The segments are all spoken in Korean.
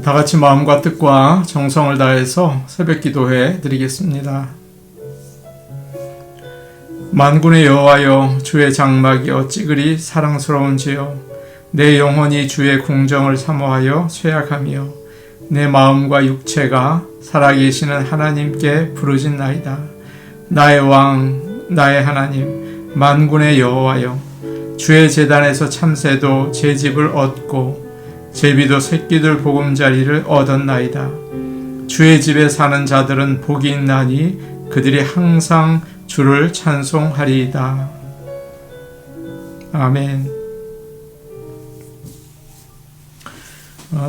다 같이 마음과 뜻과 정성을 다해서 새벽 기도해 드리겠습니다. 만군의 여호와여, 주의 장막이 어찌 그리 사랑스러운지요. 내 영혼이 주의 궁정을 사모하여 쇠약하며 내 마음과 육체가 살아계시는 하나님께 부르짖나이다. 나의 왕, 나의 하나님, 만군의 여호와여, 주의 제단에서 참새도 제 집을 얻고 제비도 새끼들 보금자리를 얻었나이다. 주의 집에 사는 자들은 복이 있나니 그들이 항상 주를 찬송하리이다. 아멘.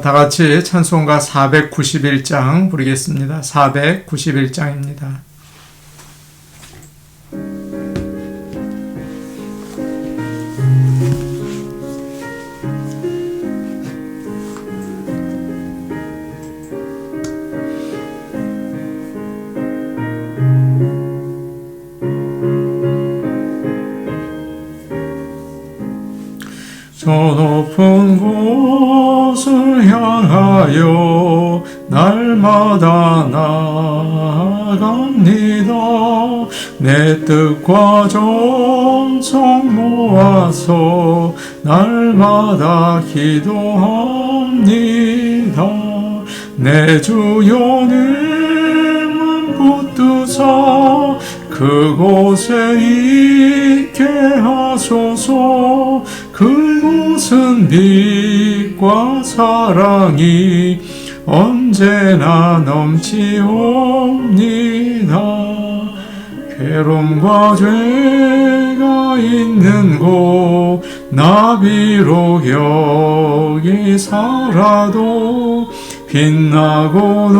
다 같이 찬송가 491장 부르겠습니다. 491장입니다. 저 높은 곳을 향하여 날마다 나아갑니다. 내 뜻과 정성 모아서 날마다 기도합니다. 내 주여님은 붙드사 그곳에 있게 하소서. 그곳은 빛과 사랑이 언제나 넘치옵니다. 괴로움과 죄가 있는 곳 나 비록 여기 살아도 빛나고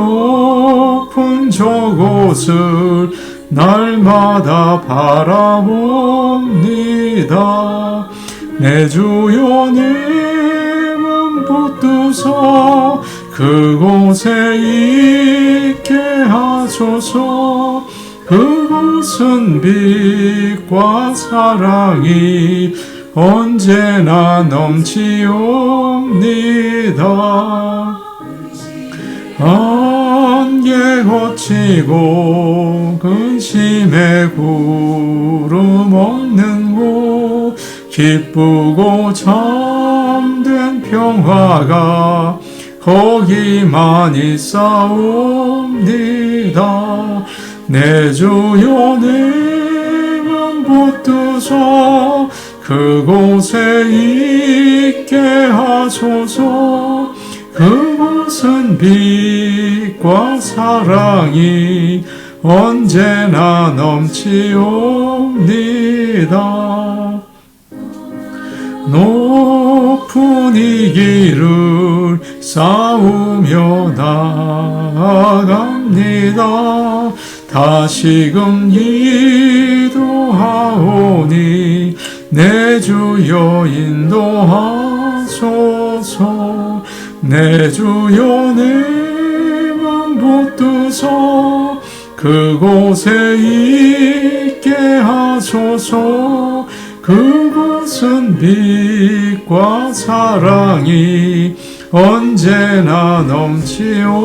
높은 저곳을 날마다 바라봅니다. 내 주여님은 붙드사 그곳에 있게 하소서. 그곳은 빛과 사랑이 언제나 넘치옵니다. 안개 걷히고 근심의 구름 없는 곳 기쁘고 참된 평화가 거기만 있사옵니다. 내 주여님은 붙드사 그곳에 있게 하소서. 그곳은 빛과 사랑이 언제나 넘치옵니다. 높은 이 길을 싸우며 나아갑니다. 다시금 기도하오니 내 주여 인도하소서. 내 주여님은 붙드사 그곳에 있게 하소서. 그곳은 빛과 사랑이 언제나 넘치옵니다.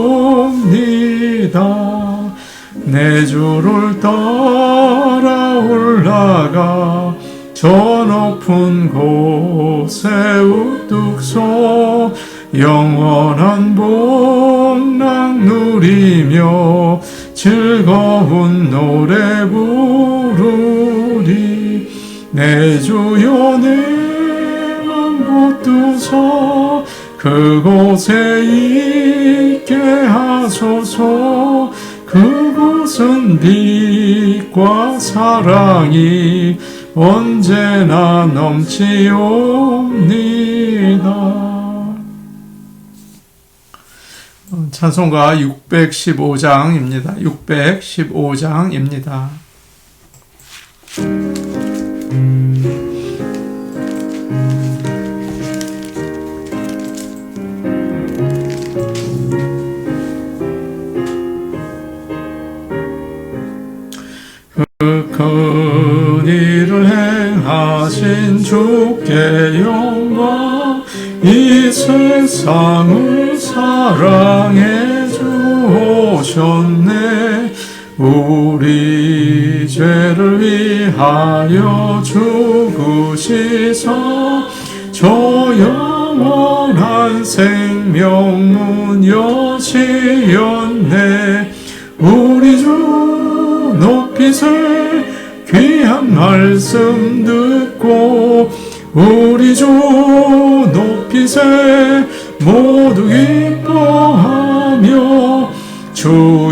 내 주를 따라 올라가 저 높은 곳에 우뚝 서 영원한 복락 누리며 즐거운 노래 부르리. 내 주여님은 붙드사 그곳에 있게 하소서. 그곳은 빛과 사랑이 언제나 넘치옵니다. 찬송가 615장입니다. 615장입니다. 큰 일을 행하신 주께 영광, 이 세상을 사랑해 주셨네. 우리 죄를 위하여 죽으시사 저 영원한 생명문 여시었네. 우리 주 높이세 귀한 말씀 듣고 우리 주 높이세 모두 기뻐하며 주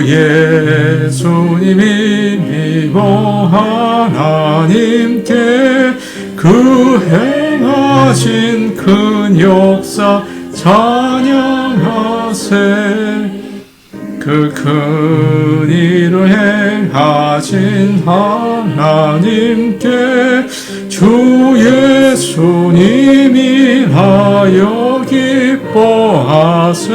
예수님이 믿어 하나님께 그 행하신 큰 역사 찬양하세. 그 큰 일을 행하신 하나님께 주 예수님이 하여 기뻐하세.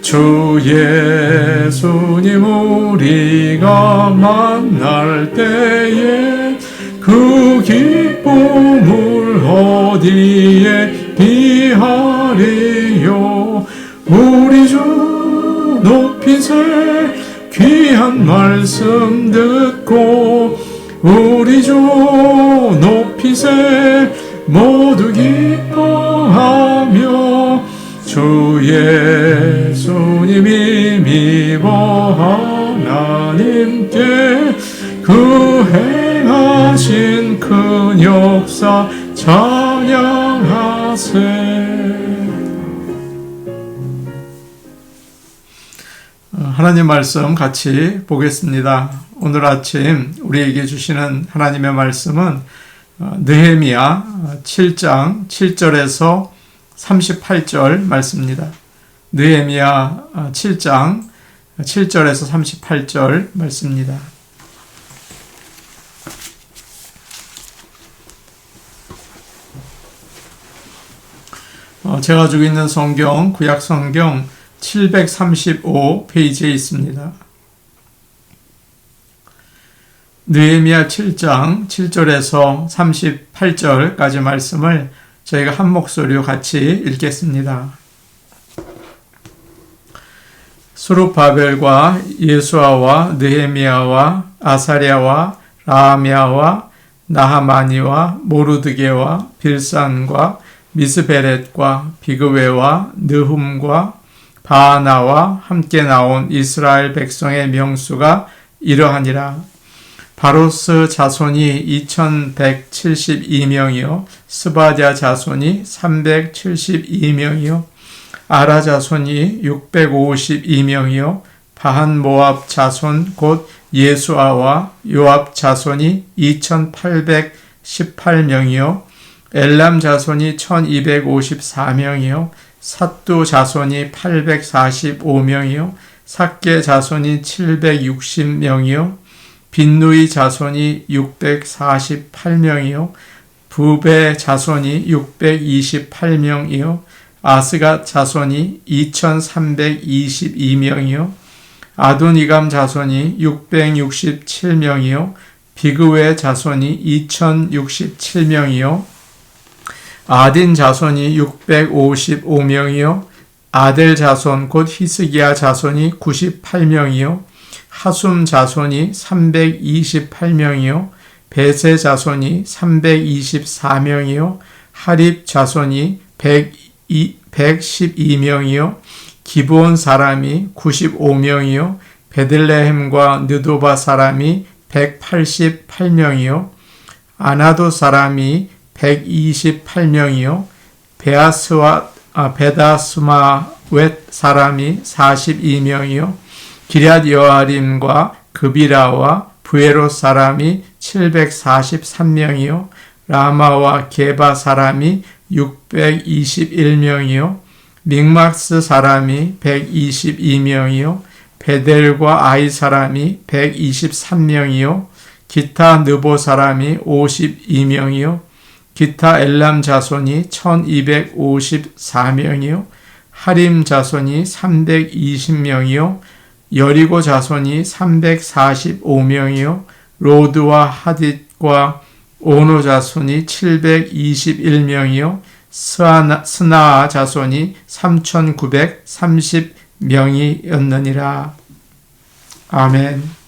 주 예수님 우리가 만날 때에 그 기쁨을 어디에 비하리요. 우리 주 높이세 귀한 말씀 듣고 우리 주 높이세 모두 기뻐하며 주 예수님이 미워 하나님께 그 행하신 큰 역사 찬양하세. 하나님 말씀 같이 보겠습니다. 오늘 아침 우리에게 주시는 하나님의 말씀은 느헤미야 7장 7절에서 38절 말씀입니다. 느헤미야 7장 7절에서 38절 말씀입니다. 제가 가지고 있는 성경, 구약 성경 735페이지에 있습니다. 느헤미야 7장 7절에서 38절까지 말씀을 저희가 한 목소리로 같이 읽겠습니다. 스룹바벨과 예수아와 느헤미야와 아사랴와 라하미야와 나하마니와 모르드게와 빌산과 미스베렛과 비그웨와 느훔과 바하나와 함께 나온 이스라엘 백성의 명수가 이러하니라. 바로스 자손이 2172명이요 스바랴 자손이 372명이요 아라 자손이 652명이요 바한 모압 자손 곧 예수아와 요압 자손이 2818명이요 엘람 자손이 1254명이요 삿두 자손이 845명이요 삭게 자손이 760명이요 빈누이 자손이 648명이요 부베 자손이 628명이요 아스갓 자손이 2322명이요 아도니감 자손이 667명이요 비그웨 자손이 2067명이요 아딘 자손이 655명이요 아델 자손 곧 히스기야 자손이 98명이요 하숨 자손이 328명이요 베세 자손이 324명이요 하립 자손이 112명이요 기브온 사람이 95명이요 베들레헴과 느도바 사람이 188명이요 아나도 사람이 128명이요 베다스마웻 사람이 42명이요 기럇 여아림과 그비라와 부에롯 사람이 743명이요 라마와 게바 사람이 621명이요 믹막스 사람이 122명이요 베델과 아이 사람이 123명이요 기타 느보 사람이 52명이요 기타 엘람 자손이 1254명이요 하림 자손이 320명이요 여리고 자손이 345명이요 로드와 하딧과 오노 자손이 721명이요 스나 자손이 3,930명이었느니라. 아멘.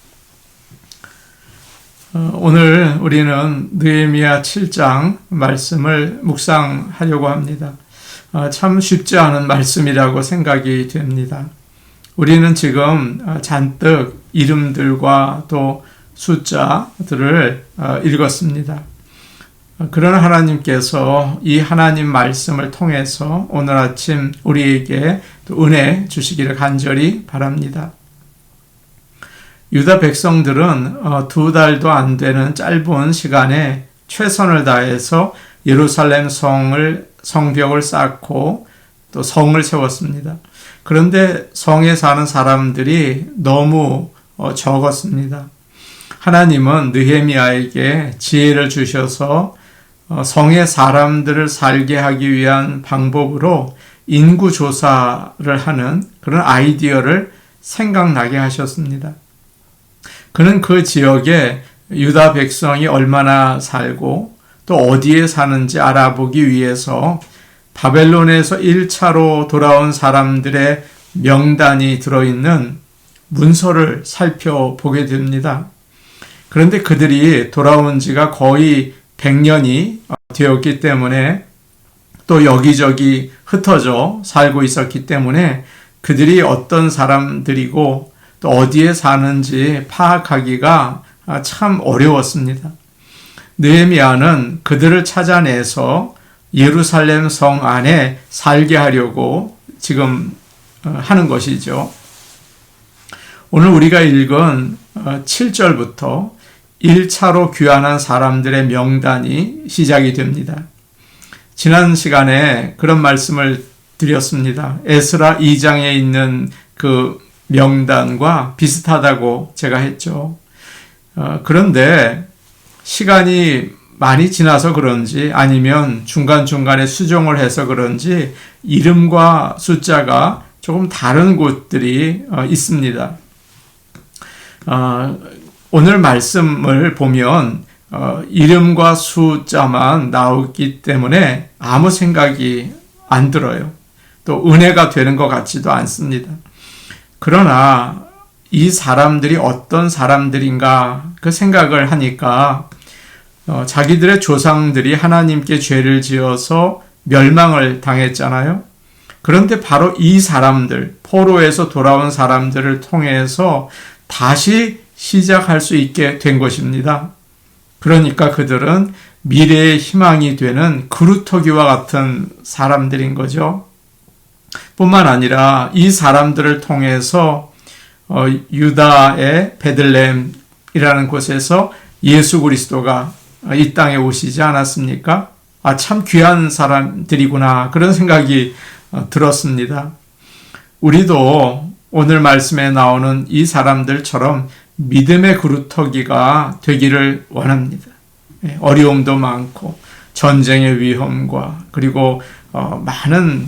오늘 우리는 느헤미야 7장 말씀을 묵상하려고 합니다. 참 쉽지 않은 말씀이라고 생각이 됩니다. 우리는 지금 잔뜩 이름들과 또 숫자들을 읽었습니다. 그러나 하나님께서 이 하나님 말씀을 통해서 오늘 아침 우리에게 또 은혜 주시기를 간절히 바랍니다. 유다 백성들은 2달도 안 되는 짧은 시간에 최선을 다해서 예루살렘 성벽을 쌓고 또 성을 세웠습니다. 그런데 성에 사는 사람들이 너무 적었습니다. 하나님은 느헤미야에게 지혜를 주셔서 성의 사람들을 살게 하기 위한 방법으로 인구 조사를 하는 그런 아이디어를 생각나게 하셨습니다. 그는 그 지역에 유다 백성이 얼마나 살고 또 어디에 사는지 알아보기 위해서 바벨론에서 1차로 돌아온 사람들의 명단이 들어있는 문서를 살펴보게 됩니다. 그런데 그들이 돌아온 지가 거의 100년이 되었기 때문에 또 여기저기 흩어져 살고 있었기 때문에 그들이 어떤 사람들이고 또 어디에 사는지 파악하기가 참 어려웠습니다. 느헤미야는 그들을 찾아내서 예루살렘 성 안에 살게 하려고 지금 하는 것이죠. 오늘 우리가 읽은 7절부터 1차로 귀환한 사람들의 명단이 시작이 됩니다. 지난 시간에 그런 말씀을 드렸습니다. 에스라 2장에 있는 그 명단과 비슷하다고 제가 했죠. 그런데 시간이 많이 지나서 그런지 아니면 중간중간에 수정을 해서 그런지 이름과 숫자가 조금 다른 곳들이 있습니다. 오늘 말씀을 보면 이름과 숫자만 나오기 때문에 아무 생각이 안 들어요. 또 은혜가 되는 것 같지도 않습니다. 그러나 이 사람들이 어떤 사람들인가 그 생각을 하니까 자기들의 조상들이 하나님께 죄를 지어서 멸망을 당했잖아요. 그런데 바로 이 사람들, 포로에서 돌아온 사람들을 통해서 다시 시작할 수 있게 된 것입니다. 그러니까 그들은 미래의 희망이 되는 그루터기와 같은 사람들인 거죠. 뿐만 아니라 이 사람들을 통해서 유다의 베들레헴이라는 곳에서 예수 그리스도가 이 땅에 오시지 않았습니까? 참 귀한 사람들이구나 그런 생각이 들었습니다. 우리도 오늘 말씀에 나오는 이 사람들처럼 믿음의 그루터기가 되기를 원합니다. 어려움도 많고 전쟁의 위험과 그리고 많은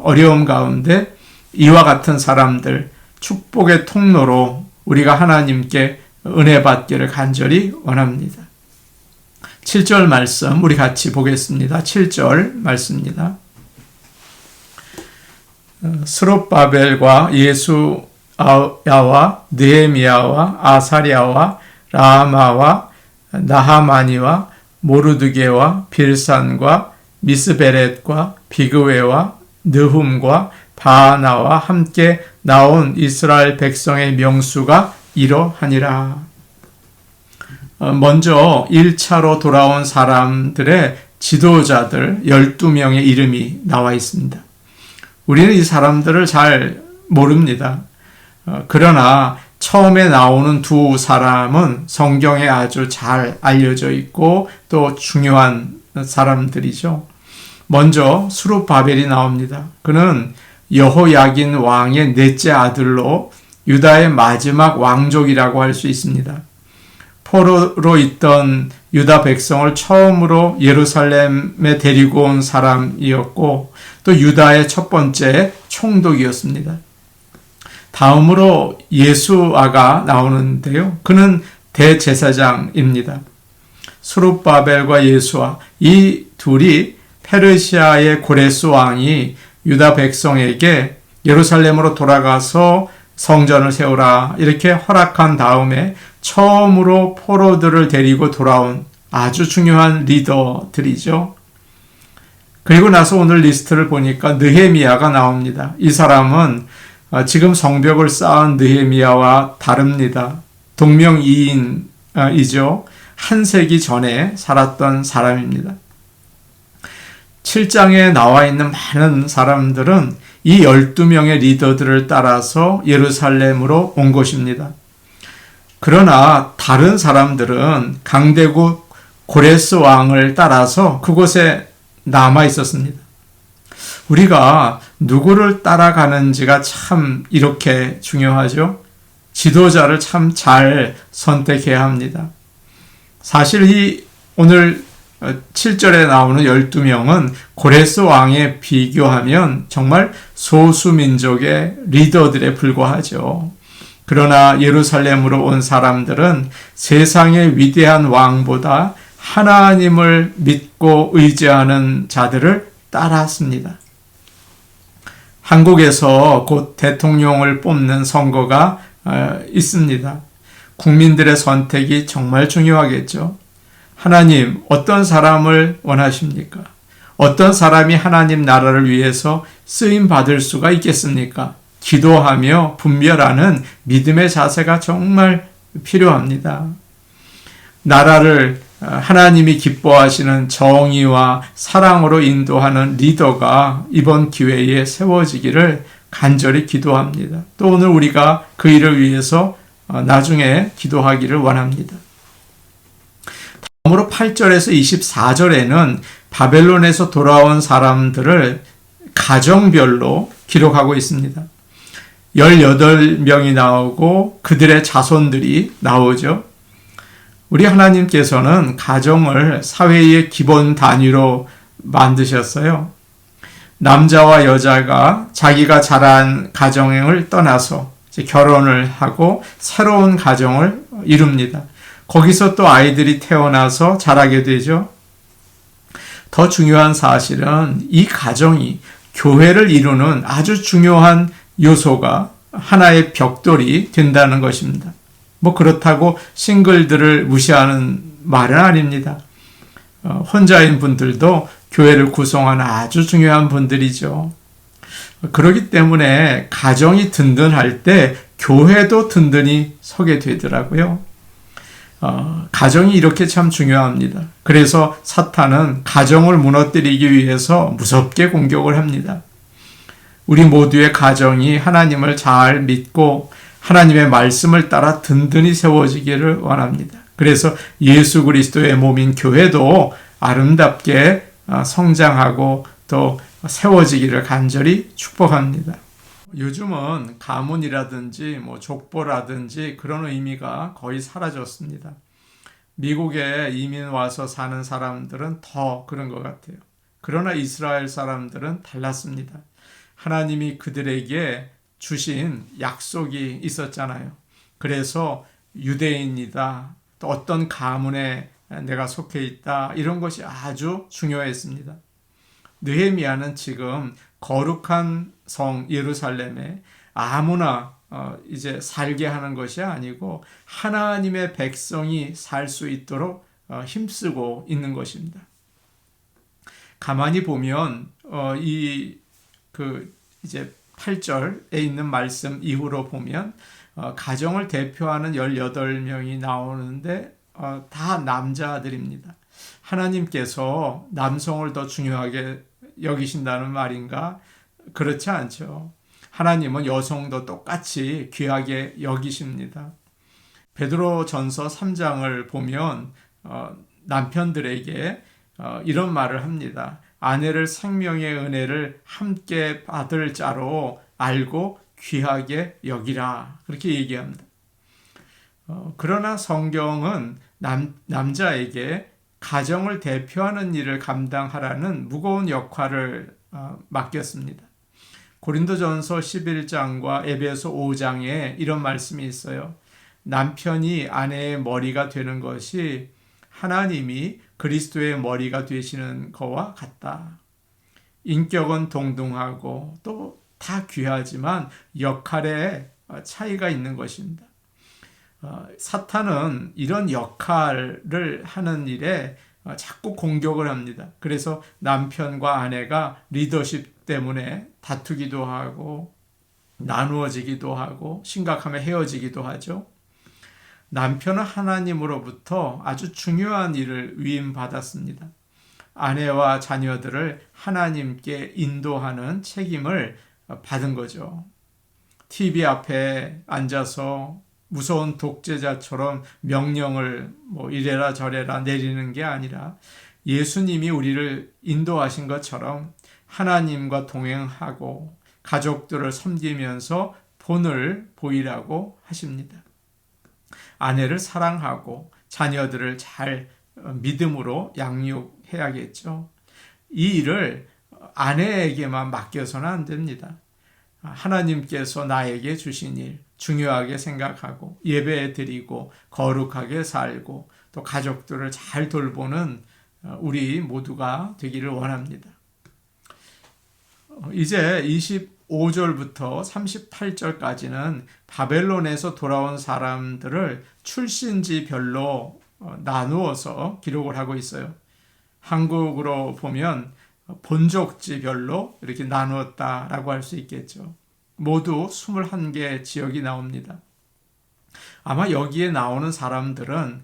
어려움 가운데 이와 같은 사람들 축복의 통로로 우리가 하나님께 은혜 받기를 간절히 원합니다. 7절 말씀 우리 같이 보겠습니다. 7절 말씀입니다. 스룹바벨과 예수야와 느헤미야와 아사랴와 라마와 나하마니와 모르드게와 빌산과 미스베렛과 비그웨와 느훔과 바하나와 함께 나온 이스라엘 백성의 명수가 이러하니라. 먼저 1차로 돌아온 사람들의 지도자들 12명의 이름이 나와 있습니다. 우리는 이 사람들을 잘 모릅니다. 그러나 처음에 나오는 두 사람은 성경에 아주 잘 알려져 있고 또 중요한 사람들이죠. 먼저 스룹바벨이 나옵니다. 그는 여호야긴 왕의 넷째 아들로 유다의 마지막 왕족이라고 할 수 있습니다. 포로로 있던 유다 백성을 처음으로 예루살렘에 데리고 온 사람이었고 또 유다의 첫 번째 총독이었습니다. 다음으로 예수아가 나오는데요. 그는 대제사장입니다. 스룹바벨과 예수아 이 둘이 페르시아의 고레스 왕이 유다 백성에게 예루살렘으로 돌아가서 성전을 세우라 이렇게 허락한 다음에 처음으로 포로들을 데리고 돌아온 아주 중요한 리더들이죠. 그리고 나서 오늘 리스트를 보니까 느헤미야가 나옵니다. 이 사람은 지금 성벽을 쌓은 느헤미야와 다릅니다. 동명이인이죠. 한 세기 전에 살았던 사람입니다. 7장에 나와 있는 많은 사람들은 이 12명의 리더들을 따라서 예루살렘으로 온 것입니다. 그러나 다른 사람들은 강대국 고레스 왕을 따라서 그곳에 남아 있었습니다. 우리가 누구를 따라가는지가 참 이렇게 중요하죠. 지도자를 참 잘 선택해야 합니다. 사실 이 오늘 7절에 나오는 12명은 고레스 왕에 비교하면 정말 소수민족의 리더들에 불과하죠. 그러나 예루살렘으로 온 사람들은 세상의 위대한 왕보다 하나님을 믿고 의지하는 자들을 따랐습니다. 한국에서 곧 대통령을 뽑는 선거가 있습니다. 국민들의 선택이 정말 중요하겠죠. 하나님, 어떤 사람을 원하십니까? 어떤 사람이 하나님 나라를 위해서 쓰임 받을 수가 있겠습니까? 기도하며 분별하는 믿음의 자세가 정말 필요합니다. 나라를 하나님이 기뻐하시는 정의와 사랑으로 인도하는 리더가 이번 기회에 세워지기를 간절히 기도합니다. 또 오늘 우리가 그 일을 위해서 나중에 기도하기를 원합니다. 다음으로 8절에서 24절에는 바벨론에서 돌아온 사람들을 가정별로 기록하고 있습니다. 18명이 나오고 그들의 자손들이 나오죠. 우리 하나님께서는 가정을 사회의 기본 단위로 만드셨어요. 남자와 여자가 자기가 자란 가정을 떠나서 이제 결혼을 하고 새로운 가정을 이룹니다. 거기서 또 아이들이 태어나서 자라게 되죠. 더 중요한 사실은 이 가정이 교회를 이루는 아주 중요한 요소가 하나의 벽돌이 된다는 것입니다. 뭐 그렇다고 싱글들을 무시하는 말은 아닙니다. 혼자인 분들도 교회를 구성하는 아주 중요한 분들이죠. 그렇기 때문에 가정이 든든할 때 교회도 든든히 서게 되더라고요. 가정이 이렇게 참 중요합니다. 그래서 사탄은 가정을 무너뜨리기 위해서 무섭게 공격을 합니다. 우리 모두의 가정이 하나님을 잘 믿고 하나님의 말씀을 따라 든든히 세워지기를 원합니다. 그래서 예수 그리스도의 몸인 교회도 아름답게 성장하고 또 세워지기를 간절히 축복합니다. 요즘은 가문이라든지 뭐 족보라든지 그런 의미가 거의 사라졌습니다. 미국에 이민 와서 사는 사람들은 더 그런 것 같아요. 그러나 이스라엘 사람들은 달랐습니다. 하나님이 그들에게 주신 약속이 있었잖아요. 그래서 유대인이다, 또 어떤 가문에 내가 속해 있다, 이런 것이 아주 중요했습니다. 느헤미야는 지금 거룩한 성 예루살렘에 아무나 이제 살게 하는 것이 아니고 하나님의 백성이 살 수 있도록 힘쓰고 있는 것입니다. 가만히 보면 이제 8절에 있는 말씀 이후로 보면 가정을 대표하는 18명이 나오는데 다 남자들입니다. 하나님께서 남성을 더 중요하게 여기신다는 말인가? 그렇지 않죠. 하나님은 여성도 똑같이 귀하게 여기십니다. 베드로전서 3장을 보면 남편들에게 이런 말을 합니다. 아내를 생명의 은혜를 함께 받을 자로 알고 귀하게 여기라. 그렇게 얘기합니다. 그러나 성경은 남자에게 가정을 대표하는 일을 감당하라는 무거운 역할을 맡겼습니다. 고린도전서 11장과 에베소 5장에 이런 말씀이 있어요. 남편이 아내의 머리가 되는 것이 하나님이 그리스도의 머리가 되시는 것과 같다. 인격은 동등하고 또 다 귀하지만 역할에 차이가 있는 것입니다. 사탄은 이런 역할을 하는 일에 자꾸 공격을 합니다. 그래서 남편과 아내가 리더십 때문에 다투기도 하고 나누어지기도 하고 심각하면 헤어지기도 하죠. 남편은 하나님으로부터 아주 중요한 일을 위임받았습니다. 아내와 자녀들을 하나님께 인도하는 책임을 받은 거죠. TV 앞에 앉아서 무서운 독재자처럼 명령을 이래라 저래라 내리는 게 아니라 예수님이 우리를 인도하신 것처럼 하나님과 동행하고 가족들을 섬기면서 본을 보이라고 하십니다. 아내를 사랑하고 자녀들을 잘 믿음으로 양육해야겠죠. 이 일을 아내에게만 맡겨서는 안 됩니다. 하나님께서 나에게 주신 일 중요하게 생각하고 예배 드리고 거룩하게 살고 또 가족들을 잘 돌보는 우리 모두가 되기를 원합니다. 이제 25절부터 38절까지는 바벨론에서 돌아온 사람들을 출신지별로 나누어서 기록을 하고 있어요. 한국으로 보면 본족지별로 이렇게 나누었다라고 할 수 있겠죠. 모두 21개 지역이 나옵니다. 아마 여기에 나오는 사람들은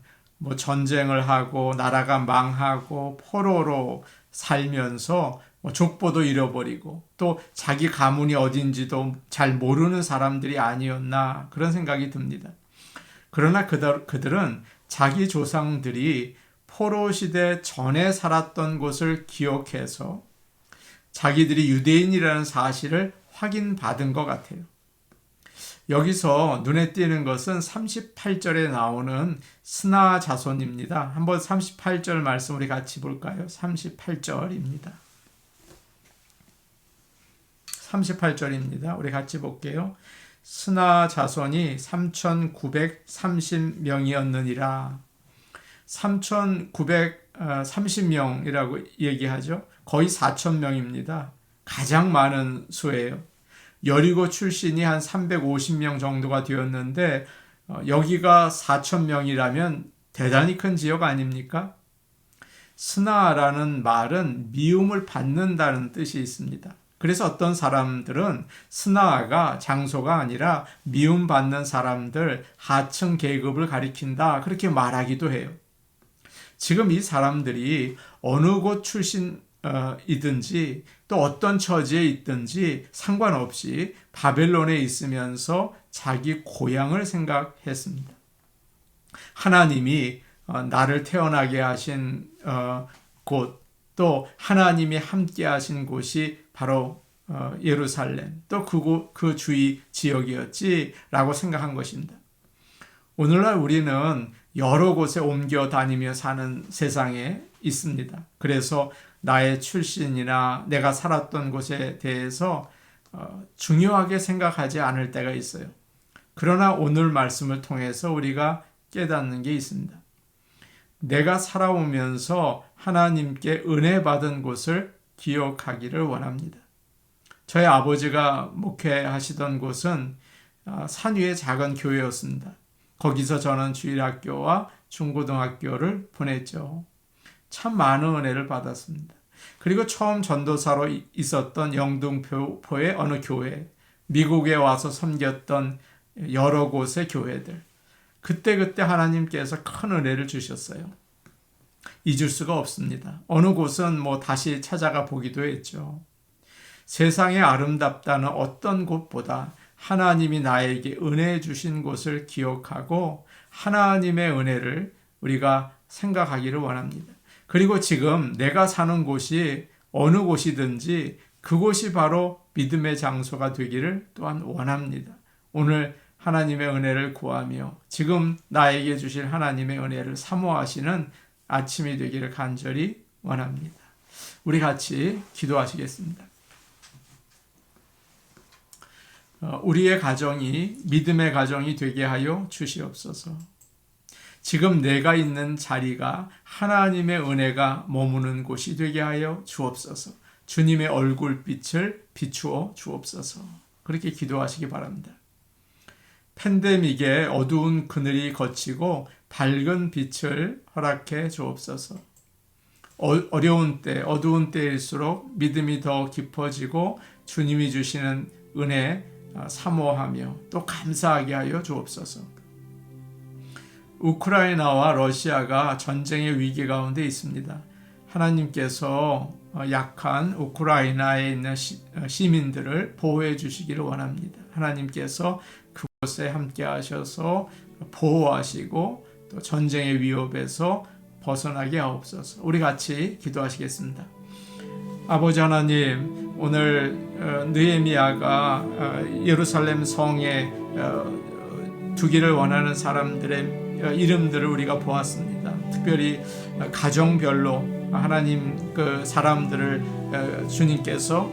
전쟁을 하고 나라가 망하고 포로로 살면서 족보도 잃어버리고 또 자기 가문이 어딘지도 잘 모르는 사람들이 아니었나 그런 생각이 듭니다. 그러나 그들은 자기 조상들이 포로 시대 전에 살았던 곳을 기억해서 자기들이 유대인이라는 사실을 확인받은 것 같아요. 여기서 눈에 띄는 것은 38절에 나오는 스나 자손입니다. 한번 38절 말씀 우리 같이 볼까요? 38절입니다. 38절입니다. 우리 같이 볼게요. 스나 자손이 3,930명이었느니라. 3,930명이라고 얘기하죠. 거의 4,000명입니다. 가장 많은 수예요. 여리고 출신이 한 350명 정도가 되었는데 여기가 4,000명이라면 대단히 큰 지역 아닙니까? 스나라는 말은 미움을 받는다는 뜻이 있습니다. 그래서 어떤 사람들은 스나가 장소가 아니라 미움받는 사람들, 하층 계급을 가리킨다 그렇게 말하기도 해요. 지금 이 사람들이 어느 곳 출신이든지 또 어떤 처지에 있든지 상관없이 바벨론에 있으면서 자기 고향을 생각했습니다. 하나님이 나를 태어나게 하신 곳, 또 하나님이 함께 하신 곳이 바로 예루살렘, 또 그 주위 지역이었지라고 생각한 것입니다. 오늘날 우리는 여러 곳에 옮겨 다니며 사는 세상에 있습니다. 그래서 나의 출신이나 내가 살았던 곳에 대해서 중요하게 생각하지 않을 때가 있어요. 그러나 오늘 말씀을 통해서 우리가 깨닫는 게 있습니다. 내가 살아오면서 하나님께 은혜 받은 곳을 기억하기를 원합니다. 저희 아버지가 목회하시던 곳은 산 위의 작은 교회였습니다. 거기서 저는 주일학교와 중고등학교를 보냈죠. 참 많은 은혜를 받았습니다. 그리고 처음 전도사로 있었던 영등포의 어느 교회, 미국에 와서 섬겼던 여러 곳의 교회들, 그때 하나님께서 큰 은혜를 주셨어요. 잊을 수가 없습니다. 어느 곳은 다시 찾아가 보기도 했죠. 세상에 아름답다는 어떤 곳보다 하나님이 나에게 은혜 주신 곳을 기억하고 하나님의 은혜를 우리가 생각하기를 원합니다. 그리고 지금 내가 사는 곳이 어느 곳이든지 그곳이 바로 믿음의 장소가 되기를 또한 원합니다. 오늘 하나님의 은혜를 구하며 지금 나에게 주실 하나님의 은혜를 사모하시는 아침이 되기를 간절히 원합니다. 우리 같이 기도하시겠습니다. 우리의 가정이 믿음의 가정이 되게 하여 주시옵소서. 지금 내가 있는 자리가 하나님의 은혜가 머무는 곳이 되게 하여 주옵소서. 주님의 얼굴빛을 비추어 주옵소서. 그렇게 기도하시기 바랍니다. 팬데믹에 어두운 그늘이 걷히고 밝은 빛을 허락해 주옵소서. 어려운 때, 어두운 때일수록 믿음이 더 깊어지고 주님이 주시는 은혜 사모하며 또 감사하게 하여 주옵소서. 우크라이나와 러시아가 전쟁의 위기 가운데 있습니다. 하나님께서 약한 우크라이나에 있는 시민들을 보호해 주시기를 원합니다. 하나님께서 그곳에 함께 하셔서 보호하시고 또 전쟁의 위협에서 벗어나게 하옵소서. 우리 같이 기도하시겠습니다. 아버지 하나님, 오늘 느헤미야가 예루살렘 성에 두기를 원하는 사람들의 이름들을 우리가 보았습니다. 특별히 가정별로 하나님 그 사람들을 주님께서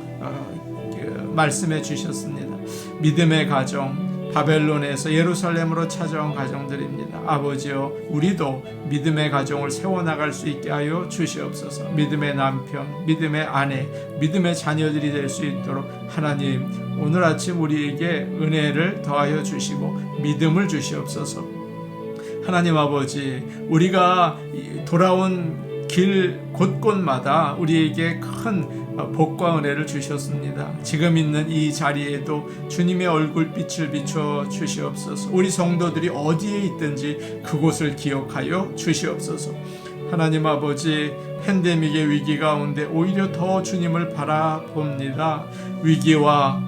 말씀해 주셨습니다. 믿음의 가정, 바벨론에서 예루살렘으로 찾아온 가정들입니다. 아버지여, 우리도 믿음의 가정을 세워나갈 수 있게 하여 주시옵소서. 믿음의 남편, 믿음의 아내, 믿음의 자녀들이 될 수 있도록 하나님, 오늘 아침 우리에게 은혜를 더하여 주시고 믿음을 주시옵소서. 하나님 아버지, 우리가 돌아온 길 곳곳마다 우리에게 큰 복과 은혜를 주셨습니다. 지금 있는 이 자리에도 주님의 얼굴빛을 비춰 주시옵소서. 우리 성도들이 어디에 있든지 그곳을 기억하여 주시옵소서. 하나님 아버지, 팬데믹의 위기 가운데 오히려 더 주님을 바라봅니다. 위기와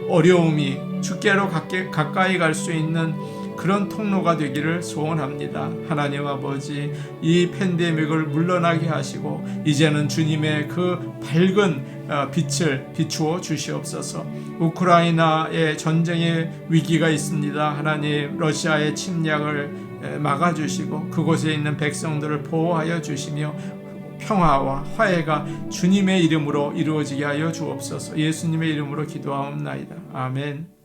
어려움이 주께로 가까이 갈 수 있는 그런 통로가 되기를 소원합니다. 하나님 아버지, 이 팬데믹을 물러나게 하시고 이제는 주님의 그 밝은 빛을 비추어 주시옵소서. 우크라이나의 전쟁의 위기가 있습니다. 하나님, 러시아의 침략을 막아주시고 그곳에 있는 백성들을 보호하여 주시며 평화와 화해가 주님의 이름으로 이루어지게 하여 주옵소서. 예수님의 이름으로 기도하옵나이다. 아멘.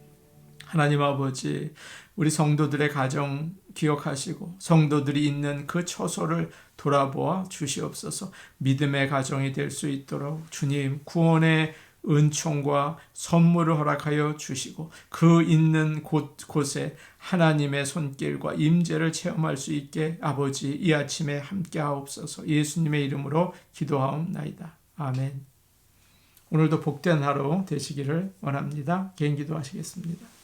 하나님 아버지, 우리 성도들의 가정 기억하시고 성도들이 있는 그 처소를 돌아보아 주시옵소서. 믿음의 가정이 될 수 있도록 주님 구원의 은총과 선물을 허락하여 주시고 그 있는 곳에 하나님의 손길과 임재를 체험할 수 있게 아버지 이 아침에 함께 하옵소서. 예수님의 이름으로 기도하옵나이다. 아멘. 오늘도 복된 하루 되시기를 원합니다. 개인 기도하시겠습니다.